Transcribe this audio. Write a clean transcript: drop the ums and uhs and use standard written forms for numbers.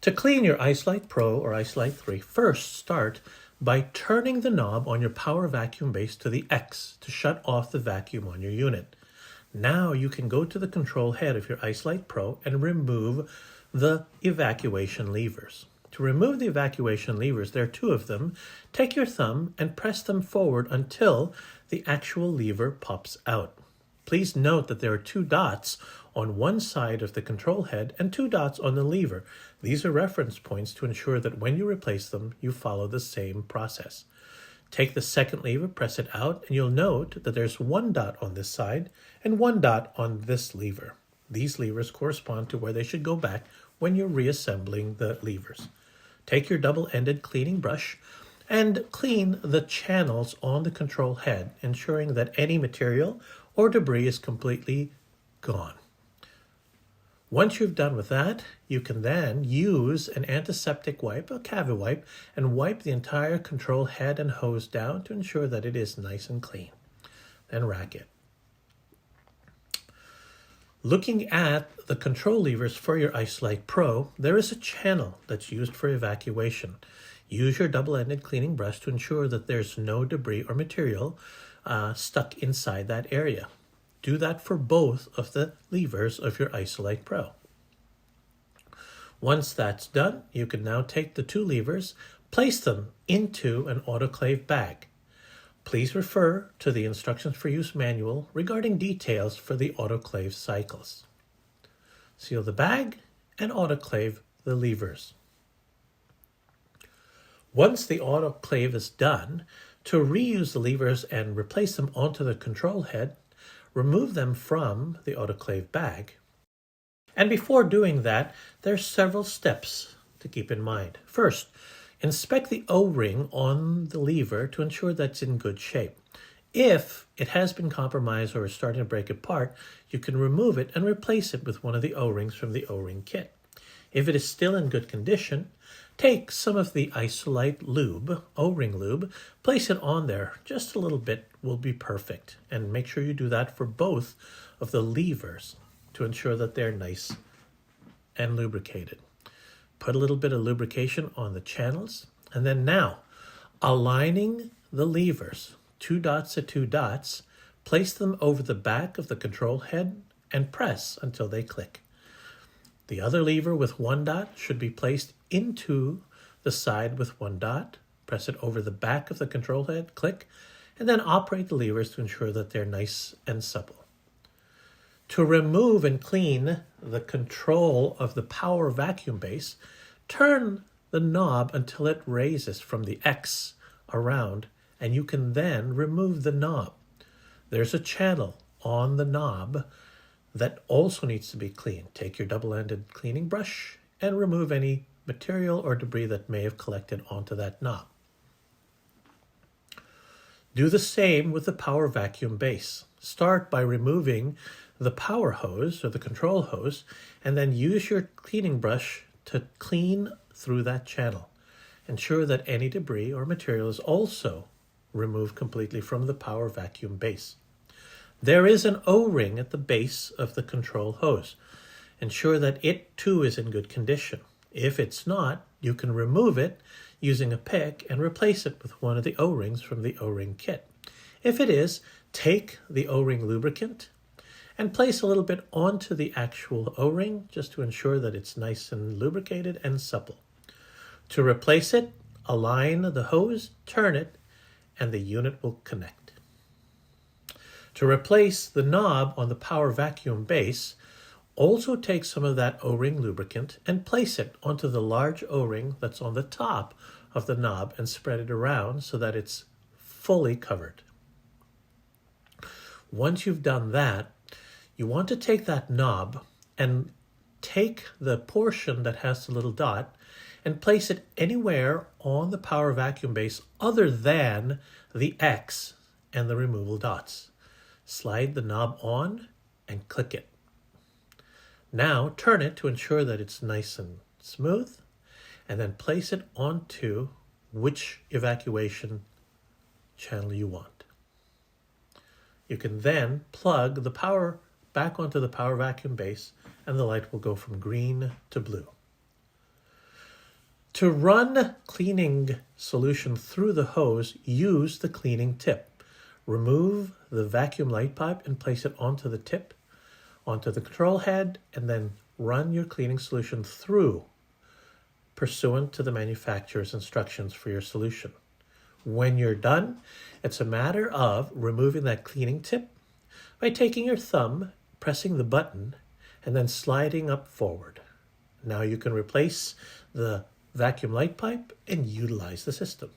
To clean your Isolite Pro or Isolite 3, first start by turning the knob on your power vacuum base to the X to shut off the vacuum on your unit. Now you can go to the control head of your Isolite Pro and remove the evacuation levers. To remove the evacuation levers, there are two of them. Take your thumb and press them forward until the actual lever pops out. Please note that there are two dots on one side of the control head and two dots on the lever. These are reference points to ensure that when you replace them, you follow the same process. Take the second lever, press it out, and you'll note that there's one dot on this side and one dot on this lever. These levers correspond to where they should go back when you're reassembling the levers. Take your double-ended cleaning brush and clean the channels on the control head, ensuring that any material or debris is completely gone. Once you've done with that, you can then use an antiseptic wipe, a cavi wipe, and wipe the entire control head and hose down to ensure that it is nice and clean. Then rack it. Looking at the control levers for your Isolite Pro, there is a channel that's used for evacuation. Use your double-ended cleaning brush to ensure that there's no debris or material stuck inside that area. Do that for both of the levers of your Isolite Pro. Once that's done, you can now take the two levers, place them into an autoclave bag. Please refer to the instructions for use manual regarding details for the autoclave cycles. Seal the bag and autoclave the levers. Once the autoclave is done, to reuse the levers and replace them onto the control head, remove them from the autoclave bag. And before doing that, there are several steps to keep in mind. First, inspect the O-ring on the lever to ensure that it's in good shape. If it has been compromised or is starting to break apart, you can remove it and replace it with one of the O-rings from the O-ring kit. If it is still in good condition, take some of the Isolite lube, O-ring lube, place it on there. Just a little bit will be perfect. And make sure you do that for both of the levers to ensure that they're nice and lubricated. Put a little bit of lubrication on the channels. And then now, aligning the levers, two dots to two dots, place them over the back of the control head and press until they click. The other lever with one dot should be placed into the side with one dot. Press it over the back of the control head, click, and then operate the levers to ensure that they're nice and supple. To remove and clean the control of the power vacuum base, turn the knob until it raises from the X around, and you can then remove the knob. There's a channel on the knob that also needs to be cleaned. Take your double-ended cleaning brush and remove any material or debris that may have collected onto that knob. Do the same with the power vacuum base. Start by removing the power hose or the control hose, and then use your cleaning brush to clean through that channel. Ensure that any debris or material is also removed completely from the power vacuum base. There is an O-ring at the base of the control hose. Ensure that it too is in good condition. If it's not, you can remove it using a pick and replace it with one of the O-rings from the O-ring kit. If it is, take the O-ring lubricant and place a little bit onto the actual O-ring just to ensure that it's nice and lubricated and supple. To replace it, align the hose, turn it, and the unit will connect. To replace the knob on the power vacuum base, also take some of that O-ring lubricant and place it onto the large O-ring that's on the top of the knob and spread it around so that it's fully covered. Once you've done that, you want to take that knob and take the portion that has the little dot and place it anywhere on the power vacuum base other than the X and the removal dots. Slide the knob on and click it. Now turn it to ensure that it's nice and smooth, and then place it onto which evacuation channel you want. You can then plug the power back onto the power vacuum base, and the light will go from green to blue. To run cleaning solution through the hose, use the cleaning tip. Remove the vacuum light pipe and place it onto the tip, onto the control head, and then run your cleaning solution through, pursuant to the manufacturer's instructions for your solution. When you're done, it's a matter of removing that cleaning tip by taking your thumb, pressing the button, and then sliding up forward. Now you can replace the vacuum light pipe and utilize the system.